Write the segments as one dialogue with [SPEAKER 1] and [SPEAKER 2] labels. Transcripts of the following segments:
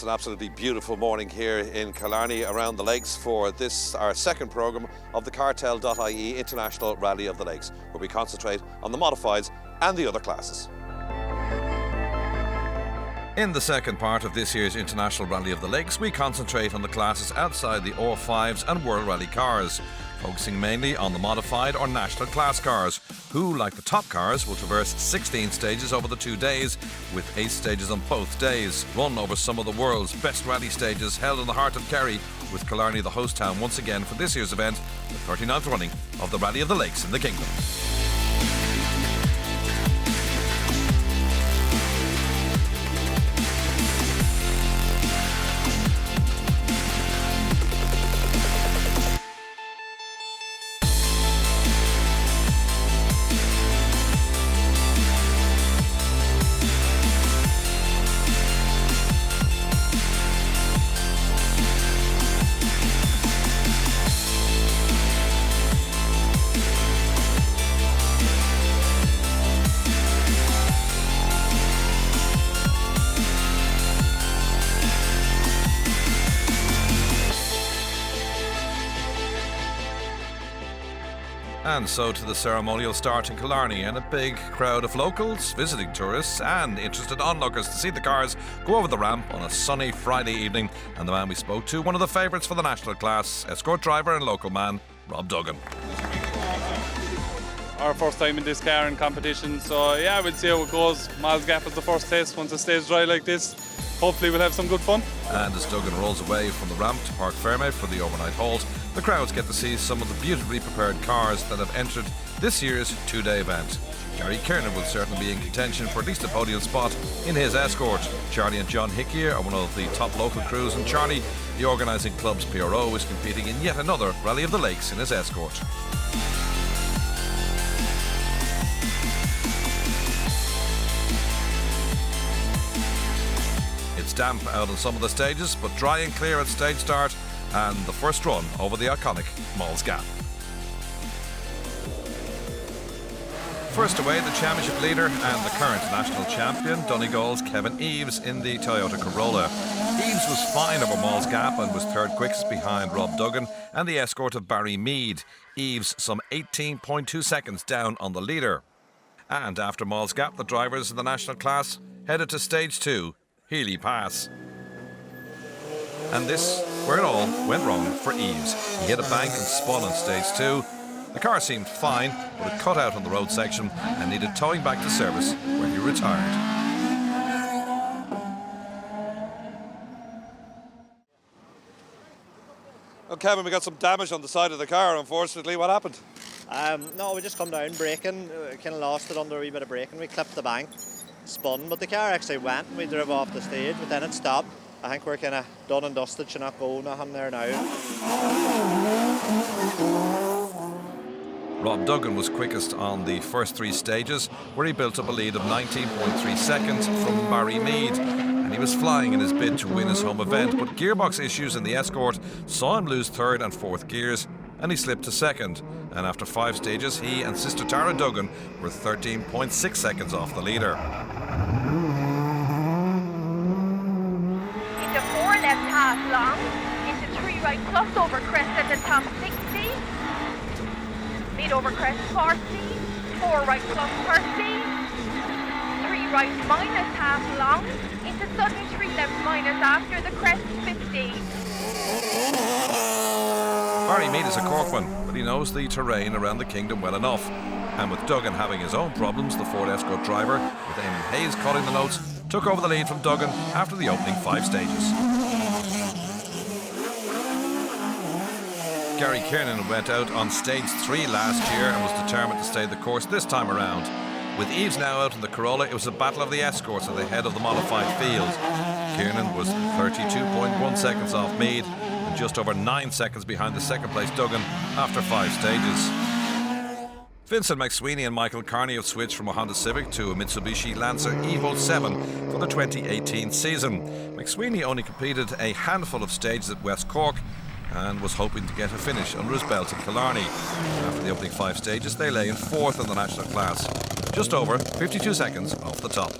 [SPEAKER 1] It's an absolutely beautiful morning here in Killarney around the lakes for this, our second programme of the Cartel.ie International Rally of the Lakes, where we concentrate on the modifieds and the other classes. In the second part of this year's International Rally of the Lakes, we concentrate on the classes outside the R5s and World Rally cars, focusing mainly on the modified or national class cars, who, like the top cars, will traverse 16 stages over the 2 days, with 8 stages on both days, run over some of the world's best rally stages held in the heart of Kerry, with Killarney the host town once again for this year's event, the 39th running of the Rally of the Lakes in the Kingdom. And so to the ceremonial start in Killarney, and a big crowd of locals, visiting tourists and interested onlookers to see the cars go over the ramp on a sunny Friday evening. And the man we spoke to, one of the favourites for the national class, escort driver and local man, Rob Duggan.
[SPEAKER 2] Our first time in this car in competition, so yeah, we'll see how it goes. Miles Gap is the first test. Once it stays dry like this, hopefully we'll have some good fun. And
[SPEAKER 1] as Duggan rolls away from the ramp to Park Fairmount for the overnight halt, the crowds get to see some of the beautifully prepared cars that have entered this year's 2-day event. Gary Kiernan will certainly be in contention for at least a podium spot in his escort. Charlie and John Hickey are one of the top local crews, and Charlie, the organising club's PRO, is competing in yet another Rally of the Lakes in his escort. It's damp out on some of the stages, but dry and clear at stage start, and the first run over the iconic Malls Gap. First away, the championship leader and the current national champion, Donegal's Kevin Eves in the Toyota Corolla. Eves was fine over Malls Gap and was third quickest behind Rob Duggan and the escort of Barry Mead. Eves some 18.2 seconds down on the leader. And after Malls Gap, the drivers in the national class headed to stage 2, Healy Pass. And this, where it all went wrong for Eves. He hit a bank and spun on stage 2. The car seemed fine, but it cut out on the road section and needed towing back to service, where he retired. Well, Kevin, we got some damage on the side of the car, unfortunately. What happened?
[SPEAKER 3] No, we just come down braking, kind of lost it under a wee bit of braking. We clipped the bank, spun, but the car actually went and we drove off the stage, but then it stopped. I think we're kind of done and dusted, should not go nothing there now.
[SPEAKER 1] Rob Duggan was quickest on the first 3 stages, where he built up a lead of 19.3 seconds from Barry Mead, and he was flying in his bid to win his home event, but gearbox issues in the escort saw him lose 3rd and 4th gears, and he slipped to 2nd, and after 5 stages he and sister Tara Duggan were 13.6 seconds off the leader.
[SPEAKER 4] Into 4 left half long, into 3 right plus over crest at the top 60, mid over crest 40, 4 right plus 30, 3 right minus half long, into sudden 3 left minus after the crest 50.
[SPEAKER 1] Barry Mead is a Corkman, but he knows the terrain around the Kingdom well enough. And with Duggan having his own problems, the Ford Escort driver, with Eamon Hayes calling the notes, took over the lead from Duggan after the opening 5 stages. Gary Kiernan went out on stage 3 last year and was determined to stay the course this time around. With Eves now out in the Corolla, it was a battle of the escorts at the head of the modified field. Kiernan was 32.1 seconds off Mead and just over 9 seconds behind the second place Duggan after 5 stages. Vincent McSweeney and Michael Carney have switched from a Honda Civic to a Mitsubishi Lancer Evo 7 for the 2018 season. McSweeney only completed a handful of stages at West Cork and was hoping to get a finish under his belt in Killarney. After the opening 5 stages, they lay in 4th in the national class, just over 52 seconds off the top.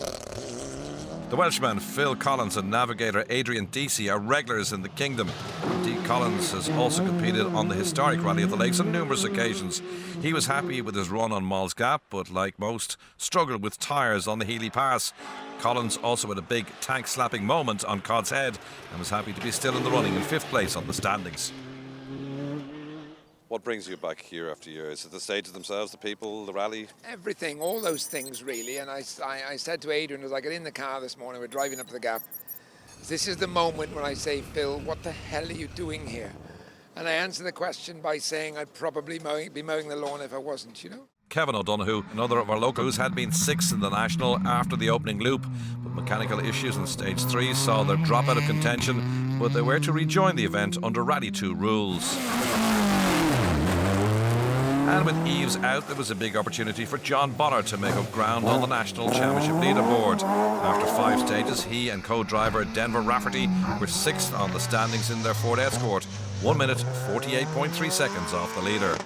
[SPEAKER 1] The Welshman Phil Collins and navigator Adrian Deasy are regulars in the kingdom. Indeed, Collins has also competed on the historic Rally of the Lakes on numerous occasions. He was happy with his run on Moll's Gap, but like most, struggled with tyres on the Healy Pass. Collins also had a big tank-slapping moment on Cod's Head and was happy to be still in the running in 5th place on the standings.
[SPEAKER 5] What brings you back year after year? Is it the stages themselves, the people, the rally?
[SPEAKER 6] Everything, all those things really. And I said to Adrian as I got in the car this morning, we're driving up the Gap, this is the moment when I say, Phil, what the hell are you doing here? And I answer the question by saying I'd probably be mowing the lawn if I wasn't, you know.
[SPEAKER 1] Kevin O'Donoghue, another of our locals, had been 6th in the National after the opening loop, but mechanical issues in Stage 3 saw their drop out of contention, but they were to rejoin the event under Rally 2 rules. And with Eves out, there was a big opportunity for John Bonner to make up ground on the National Championship leaderboard. After 5 stages, he and co-driver Denver Rafferty were 6th on the standings in their Ford Escort, 1 minute 48.3 seconds off the leader.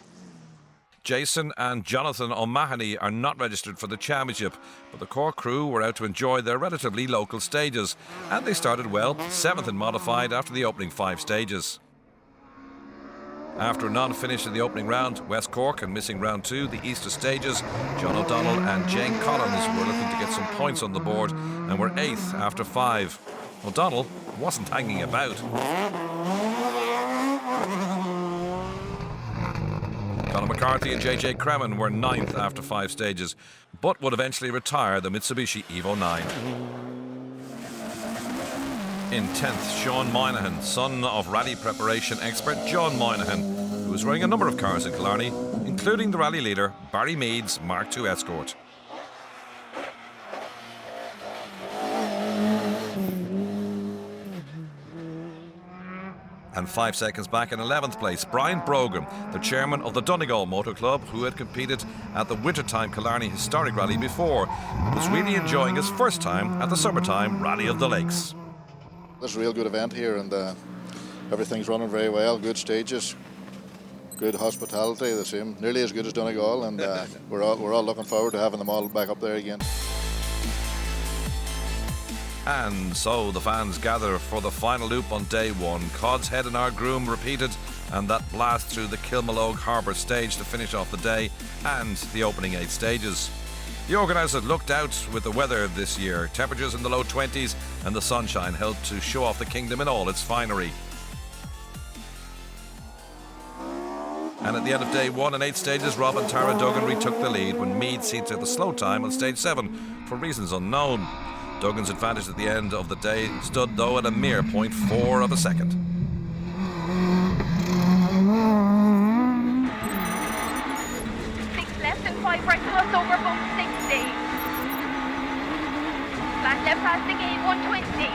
[SPEAKER 1] Jason and Jonathan O'Mahony are not registered for the championship, but the core crew were out to enjoy their relatively local stages, and they started well, 7th in modified after the opening 5 stages. After a non-finish in the opening round, West Cork and missing round 2, the Easter stages, John O'Donnell and Jane Collins were looking to get some points on the board and were 8th after 5. O'Donnell wasn't hanging about. Conor McCarthy and JJ Cremin were 9th after 5 stages, but would eventually retire the Mitsubishi Evo 9. In 10th, Sean Moynihan, son of rally preparation expert John Moynihan, who was running a number of cars in Killarney, including the rally leader Barry Mead's Mark II Escort. And 5 seconds back in 11th place, Brian Brogan, the chairman of the Donegal Motor Club, who had competed at the wintertime Killarney Historic Rally before, was really enjoying his first time at the summertime Rally of the Lakes.
[SPEAKER 7] This is a real good event here, and everything's running very well. Good stages, good hospitality, the same, nearly as good as Donegal, and we're all looking forward to having them all back up there again.
[SPEAKER 1] And so the fans gather for the final loop on day 1. Cod's Head and Ardgroom repeated, and that blast through the Kilmallogue Harbour stage to finish off the day and the opening 8 stages. The organisers looked out with the weather this year. Temperatures in the low 20s and the sunshine helped to show off the kingdom in all its finery. And at the end of day 1 and 8 stages, Rob and Tara Duggan retook the lead when Mead seated at the slow time on stage 7 for reasons unknown. Duggan's advantage at the end of the day stood though at a mere 0.4 of a second.
[SPEAKER 4] Left and 5 right to us over bump 60. Flat left past the gate 120.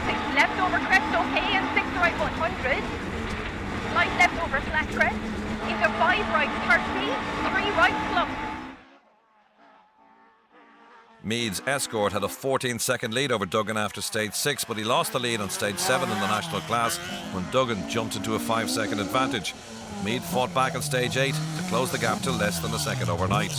[SPEAKER 4] 6 left over crest okay and 6 right 100. Light left over flat crest. Into 5 right 30. 3 right slump.
[SPEAKER 1] Mead's Escort had a 14-second lead over Duggan after stage 6, but he lost the lead on stage 7 in the national class when Duggan jumped into a 5-second advantage. Mead fought back on stage 8 to close the gap to less than a second overnight.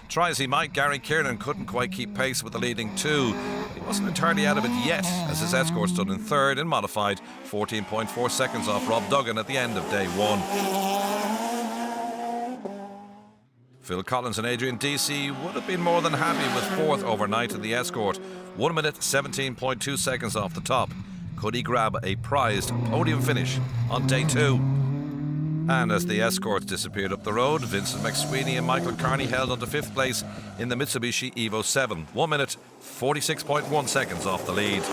[SPEAKER 1] Try as he might, Gary Kiernan couldn't quite keep pace with the leading 2. He wasn't entirely out of it yet, as his Escort stood in 3rd in modified, 14.4 seconds off Rob Duggan at the end of day 1. Phil Collins and Adrian Deasy would have been more than happy with 4th overnight in the Escort, 1 minute 17.2 seconds off the top. Could he grab a prized podium finish on day 2? And as the Escorts disappeared up the road, Vincent McSweeney and Michael Carney held on to 5th place in the Mitsubishi Evo 7, 1 minute 46.1 seconds off the lead.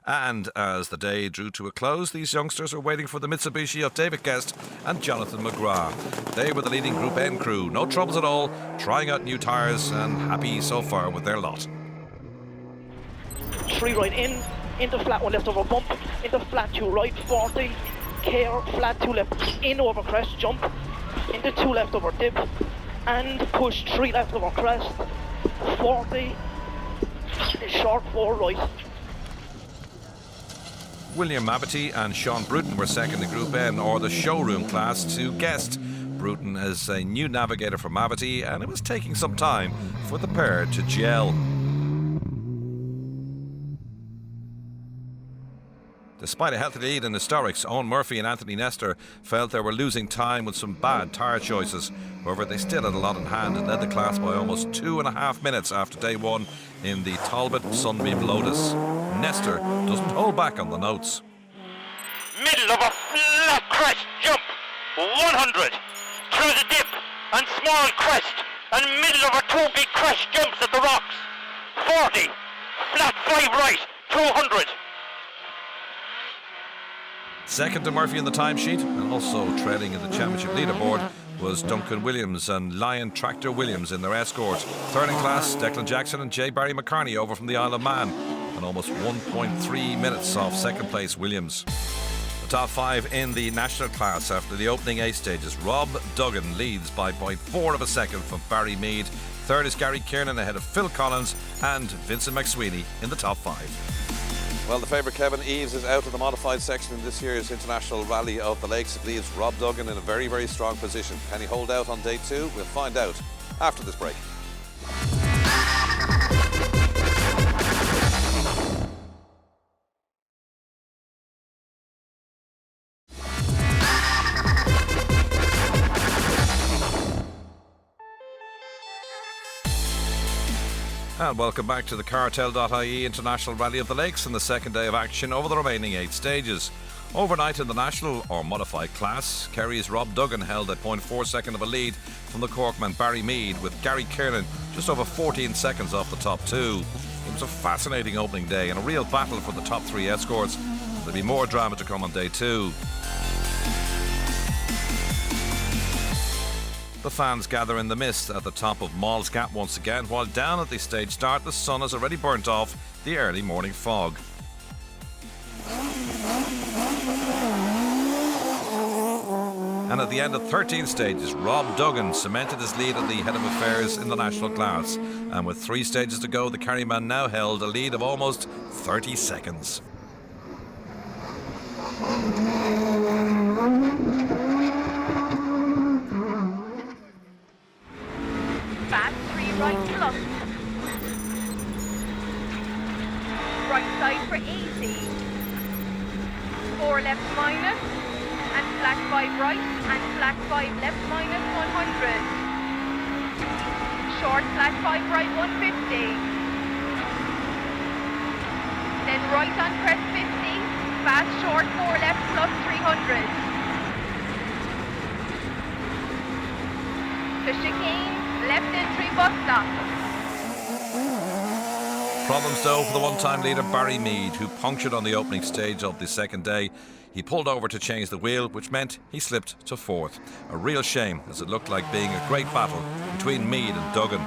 [SPEAKER 1] And as the day drew to a close, these youngsters were waiting for the Mitsubishi of David Guest and Jonathan McGrath. They were the leading Group N crew, no troubles at all, trying out new tyres and happy so far with their lot.
[SPEAKER 8] 3 right in, into flat 1 left over bump, into flat 2 right, 40, care, flat 2 left, in over crest, jump, into 2 left over dip, and push 3 left over crest, 40, short 4 right.
[SPEAKER 1] William Mabity and Sean Bruton were second in Group N, or the showroom class, to Guest, Bruton as a new navigator for Mavity, and it was taking some time for the pair to gel. Despite a healthy lead in historics, Owen Murphy and Anthony Nestor felt they were losing time with some bad tyre choices. However, they still had a lot in hand and led the class by almost 2.5 minutes after day one in the Talbot Sunbeam Lotus. Nestor doesn't hold back on the notes.
[SPEAKER 9] Middle of a flat crest jump, 100, through the dip and small crest, and middle of a 2 big crest jumps at the rocks, 40, flat 5 right, 200.
[SPEAKER 1] Second to Murphy in the timesheet, and also trailing in the championship leaderboard, was Duncan Williams and Lion Tractor Williams in their escort. Third in class, Declan Jackson and J. Barry McCartney over from the Isle of Man, and almost 1.3 minutes off second place Williams. The top 5 in the national class after the opening 8 stages. Rob Duggan leads by 0.4 of a second from Barry Mead. Third is Gary Kiernan ahead of Phil Collins and Vincent McSweeney in the top 5.
[SPEAKER 5] Well, the favourite Kevin Eves is out of the modified section in this year's International Rally of the Lakes. It leaves Rob Duggan in a very, very strong position. Can he hold out on day 2? We'll find out after this break.
[SPEAKER 1] And welcome back to the Cartel.ie International Rally of the Lakes and the second day of action over the remaining 8 stages. Overnight in the national or modified class, Kerry's Rob Duggan held a 0.4 second of a lead from the Corkman Barry Mead, with Gary Kiernan just over 14 seconds off the top 2. It was a fascinating opening day and a real battle for the top 3 escorts. There'll be more drama to come on day 2. The fans gather in the mist at the top of Mall's Gap once again, while down at the stage start the sun has already burnt off the early morning fog. And at the end of 13 stages, Rob Duggan cemented his lead at the head of affairs in the national class. And with 3 stages to go, the Kerryman now held a lead of almost 30 seconds.
[SPEAKER 4] Fast 3 right plus. Right side for 80. 4 left minus. And flat 5 right. And flat 5 left minus 100. Short flat 5 right 150. Then right on crest 50. Fast short 4 left plus 300. To chicane. Left entry bus stop.
[SPEAKER 1] Problems though for the one-time leader Barry Mead, who punctured on the opening stage of the second day. He pulled over to change the wheel, which meant he slipped to 4th. A real shame, as it looked like being a great battle between Mead and Duggan.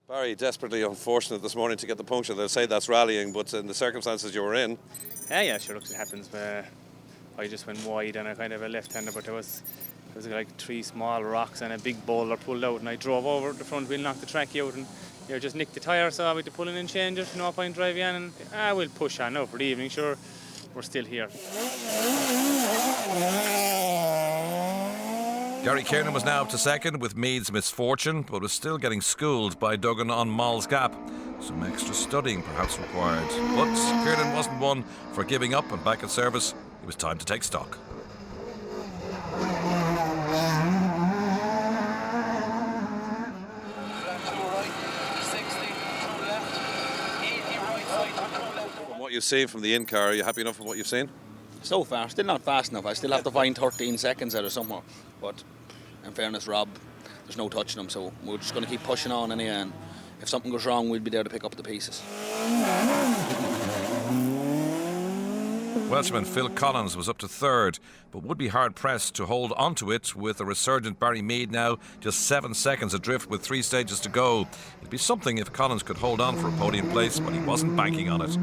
[SPEAKER 5] Barry, desperately unfortunate this morning to get the puncture. They'll say that's rallying, but in the circumstances you were in...
[SPEAKER 2] Yeah, sure, look, it happens. I just went wide and I kind of a left-hander, but there was like 3 small rocks and a big boulder pulled out, and I drove over the front wheel, knocked the trackie out, and just nicked the tyre, so I had to pull in and change it. No point driving in, and we'll push on now for the evening. Sure, we're still here.
[SPEAKER 1] Gary Kiernan was now up to second with Mead's misfortune, but was still getting schooled by Duggan on Mall's Gap. Some extra studying perhaps required. But Kiernan wasn't one for giving up, and back at service, it was time to take stock.
[SPEAKER 5] From what you've seen from the in-car, are you happy enough with what you've seen?
[SPEAKER 10] So far, still not fast enough. I still have to find 13 seconds out of somewhere. But in fairness, Rob, there's no touching him, so we're just going to keep pushing on anyway, and if something goes wrong, we'll be there to pick up the pieces.
[SPEAKER 1] Welshman Phil Collins was up to 3rd, but would be hard-pressed to hold onto it with a resurgent Barry Mead now just 7 seconds adrift with 3 stages to go. It'd be something if Collins could hold on for a podium place, but he wasn't banking on it.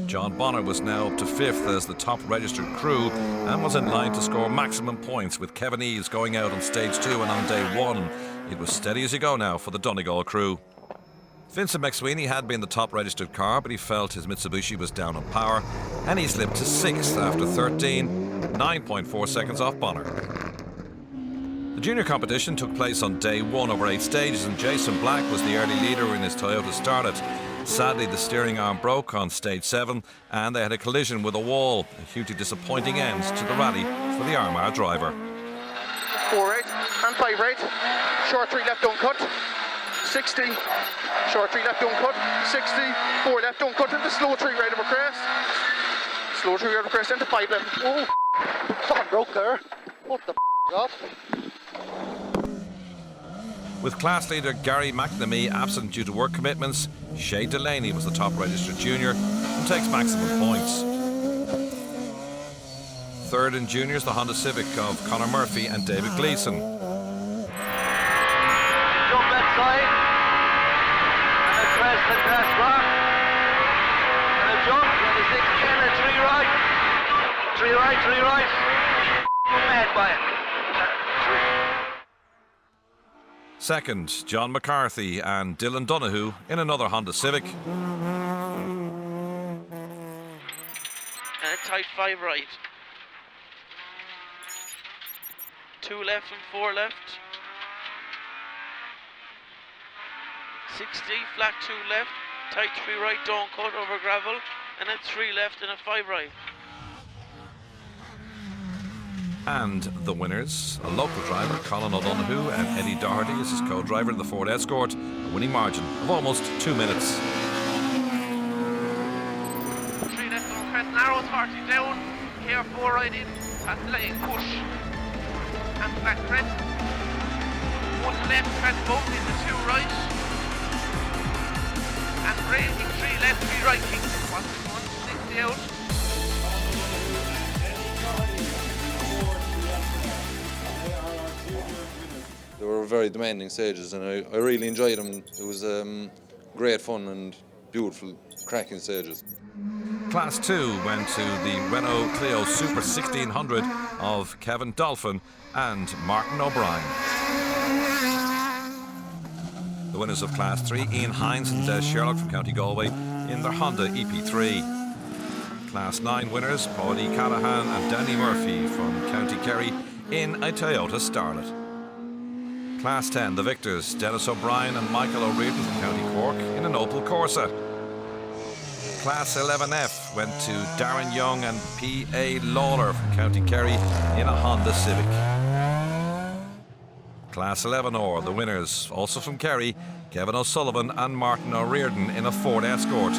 [SPEAKER 1] John Bonner was now up to 5th as the top registered crew and was in line to score maximum points, with Kevin Eves going out on stage 2 and on day 1. It was steady as you go now for the Donegal crew. Vincent McSweeney had been the top registered car, but he felt his Mitsubishi was down on power, and he slipped to 6th after 13, 9.4 seconds off Bonner. The junior competition took place on day 1 over 8 stages, and Jason Black was the early leader when his Toyota started. Sadly, the steering arm broke on stage 7, and they had a collision with a wall, a hugely disappointing end to the rally for the Armagh driver.
[SPEAKER 11] 4 right and 5 right, short 3 left don't cut, 60, short 3 left don't cut, 60, 4 left don't cut into slow 3 right over crest, slow 3 right over crest into 5 left. Oh, something broke there. What the off?
[SPEAKER 1] With class leader Gary McNamee absent due to work commitments, Shay Delaney was the top registered junior and takes maximum points. Third in juniors, the Honda Civic of Conor Murphy and David Gleeson.
[SPEAKER 9] Jump left side, and a crest and crest rock, and a jump, and a 60 and a 3 right. 3 right, 3 right. I'm mad by it.
[SPEAKER 1] Second, John McCarthy and Dylan Donoghue in another Honda Civic.
[SPEAKER 8] And a tight 5 right. 2 left and 4 left. 60, flat 2 left, tight 3 right, don't cut over gravel, and a 3 left and a 5 right.
[SPEAKER 1] And the winners, a local driver, Colin O'Donoghue, and Eddie Doherty as his co-driver in the Ford Escort, a winning margin of almost 2 minutes.
[SPEAKER 8] 3 left on crest, narrows 40 down, here 4 right in, and line push. And flat crest. 1 left, crest both into 2 right. And braking 3 left, 3 right, king. 160 out.
[SPEAKER 12] They were very demanding stages, and I really enjoyed them. It was great fun and beautiful, cracking stages.
[SPEAKER 1] Class 2 went to the Renault Clio Super 1600 of Kevin Dolphin and Martin O'Brien. The winners of Class 3, Ian Hines and Des Sherlock from County Galway in their Honda EP3. Class 9 winners, Paudie Callahan and Danny Murphy from County Kerry in a Toyota Starlet. Class 10, the victors, Dennis O'Brien and Michael O'Riordan from County Cork in an Opel Corsa. Class 11F went to Darren Young and P.A. Lawler from County Kerry in a Honda Civic. Class 11R, the winners, also from Kerry, Kevin O'Sullivan and Martin O'Riordan in a Ford Escort.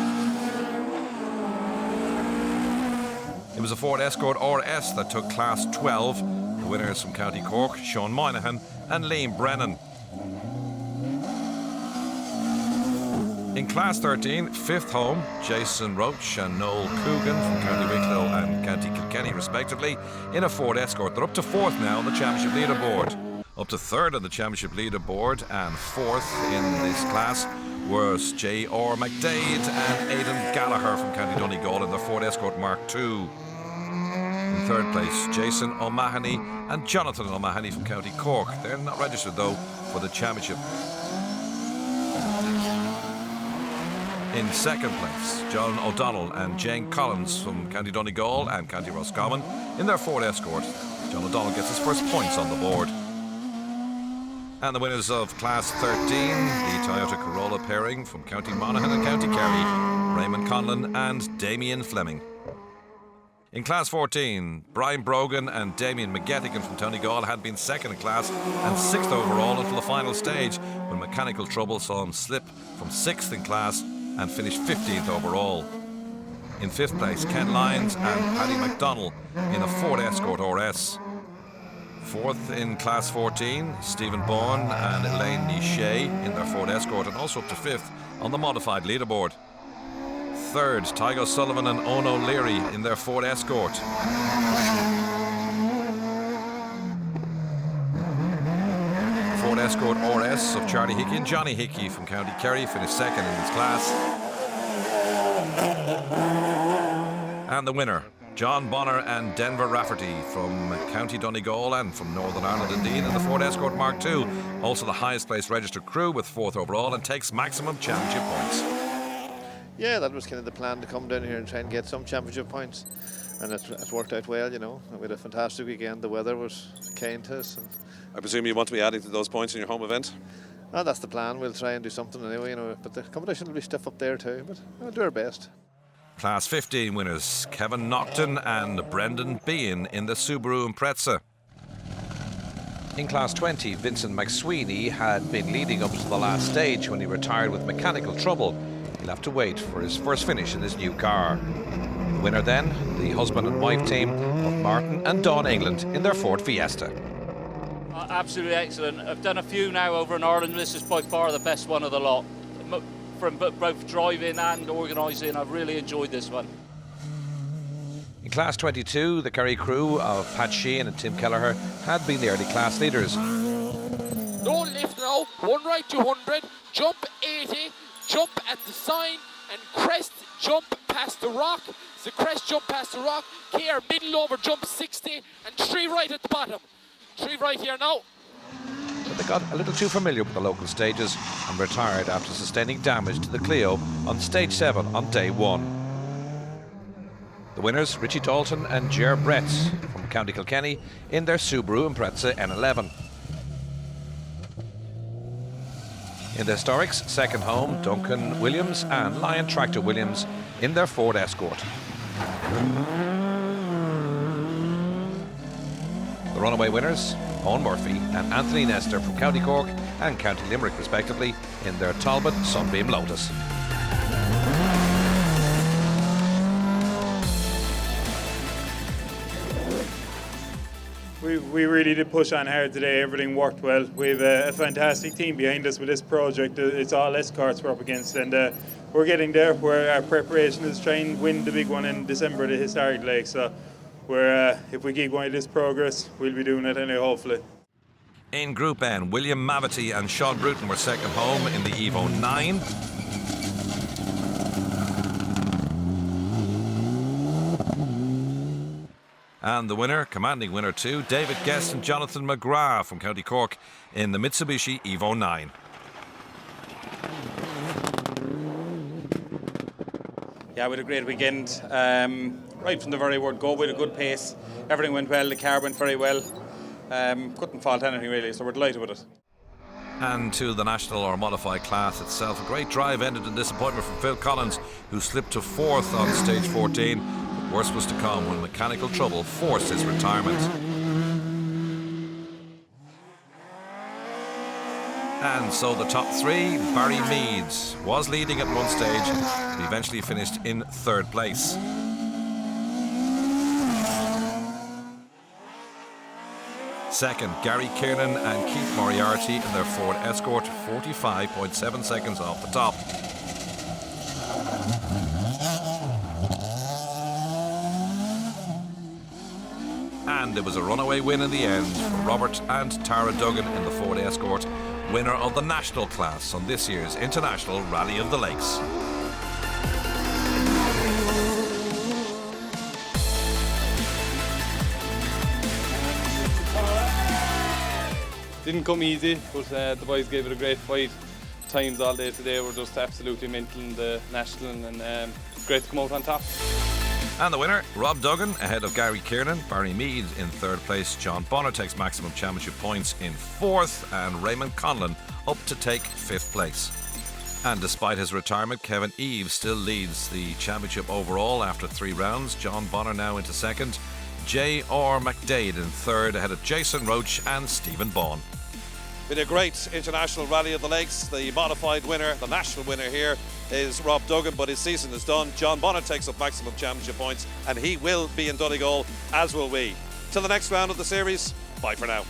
[SPEAKER 1] It was a Ford Escort RS that took Class 12, the winners from County Cork, Sean Moynihan and Liam Brennan. In Class 13, fifth home, Jason Roach and Noel Coogan from County Wicklow and County Kilkenny respectively in a Ford Escort. They're up to 4th now on the championship leaderboard. Up to 3rd on the championship leaderboard and 4th in this class was J.R. McDade and Aidan Gallagher from County Donegal in the Ford Escort Mark II. In 3rd place, Jason O'Mahony and Jonathan O'Mahony from County Cork. They're not registered though for the championship. In 2nd place, John O'Donnell and Jane Collins from County Donegal and County Roscommon in their Ford Escort. John O'Donnell gets his first points on the board. And the winners of Class 13, the Toyota Corolla pairing from County Monaghan and County Kerry, Raymond Conlon and Damien Fleming. In Class 14, Brian Brogan and Damien McGettigan from Donegal had been 2nd in class and 6th overall until the final stage when mechanical trouble saw him slip from 6th in class and finished 15th overall. In 5th place, Ken Lyons and Paddy McDonnell in a Ford Escort RS. 4th in Class 14, Stephen Bourne and Elaine Nichet in their Ford Escort, and also up to 5th on the modified leaderboard. 3rd, Tygo Sullivan and Owen O'Leary in their Ford Escort. Ford Escort RS of Charlie Hickey and Johnny Hickey from County Kerry finished 2nd in this class. And the winner, John Bonner and Denver Rafferty from County Donegal and from Northern Ireland indeed in the Ford Escort Mark II. Also the highest placed registered crew with 4th overall and takes maximum championship points.
[SPEAKER 3] Yeah, that was kind of the plan, to come down here and try and get some championship points. And it worked out well, you know. We had a fantastic weekend. The weather was kind to us. And
[SPEAKER 5] I presume you want to be adding to those points in your home event?
[SPEAKER 3] that's the plan. We'll try and do something anyway, you know. But the competition will be stiff up there too. But we'll do our best.
[SPEAKER 1] Class 15 winners Kevin Naughton and Brendan Bean in the Subaru Impreza. In Class 20, Vincent McSweeney had been leading up to the last stage when he retired with mechanical trouble. He'll have to wait for his first finish in his new car. The winner then, the husband and wife team of Martin and Dawn England in their Ford Fiesta.
[SPEAKER 13] Absolutely excellent. I've done a few now over in Ireland. This is by far the best one of the lot. From both driving and organising, I've really enjoyed this one.
[SPEAKER 1] In Class 22, the Kerry crew of Pat Sheehan and Tim Kelleher had been the early class leaders.
[SPEAKER 14] No lift now, one right 200, jump 80, jump at the sign, and crest jump past the rock. The crest jump past the rock, here middle over jump 60, and 3 right at the bottom. 3 right here now.
[SPEAKER 1] But they got a little too familiar with the local stages and retired after sustaining damage to the Clio on stage 7 on day 1. The winners, Richie Dalton and Ger Brett from County Kilkenny in their Subaru Impreza N11. In the Historics, second home, Duncan Williams and Lion Tractor Williams in their Ford Escort. The runaway winners, Owen Murphy and Anthony Nestor from County Cork and County Limerick respectively in their Talbot Sunbeam Lotus.
[SPEAKER 15] We really did push on hard today. Everything worked well. We have a fantastic team behind us with this project. It's all escorts we're up against, and we're getting there. Where our preparation is trying to win the big one in December, the historic Lake. So, if we keep going this progress, we'll be doing it anyway, hopefully.
[SPEAKER 1] In Group N, William Mavety and Sean Bruton were second home in the Evo 9. And the winner, commanding winner too, David Guest and Jonathan McGrath from County Cork in the Mitsubishi Evo 9.
[SPEAKER 16] Yeah, we had a great weekend. Right from the very word go, we had a good pace. Everything went well, the car went very well. Couldn't fault anything really, so we're delighted with it.
[SPEAKER 1] And to the national or modified class itself, a great drive ended in disappointment from Phil Collins, who slipped to 4th on stage 14. Worse was to come when mechanical trouble forced his retirement. And so the top 3, Barry Meads was leading at one stage, but eventually finished in 3rd place. Second, Gary Kiernan and Keith Moriarty in their Ford Escort, 45.7 seconds off the top. And it was a runaway win in the end for Robert and Tara Duggan in the Ford Escort, winner of the national class on this year's International Rally of the Lakes.
[SPEAKER 17] Didn't come easy, but the boys gave it a great fight. Times all day today were just absolutely mental in the national, and it's great to come out on top.
[SPEAKER 1] And the winner, Rob Duggan, ahead of Gary Kiernan. Barry Mead in 3rd place. John Bonner takes maximum championship points in 4th, and Raymond Conlon up to take 5th place. And despite his retirement, Kevin Eves still leads the championship overall after 3 rounds. John Bonner now into 2nd. J.R. McDade in 3rd, ahead of Jason Roach and Stephen Baughan.
[SPEAKER 5] Been a great International Rally of the Lakes. The modified winner, the national winner here, is Rob Duggan, but his season is done. John Bonner takes up maximum championship points, and he will be in Donegal, as will we. Till the next round of the series, bye for now.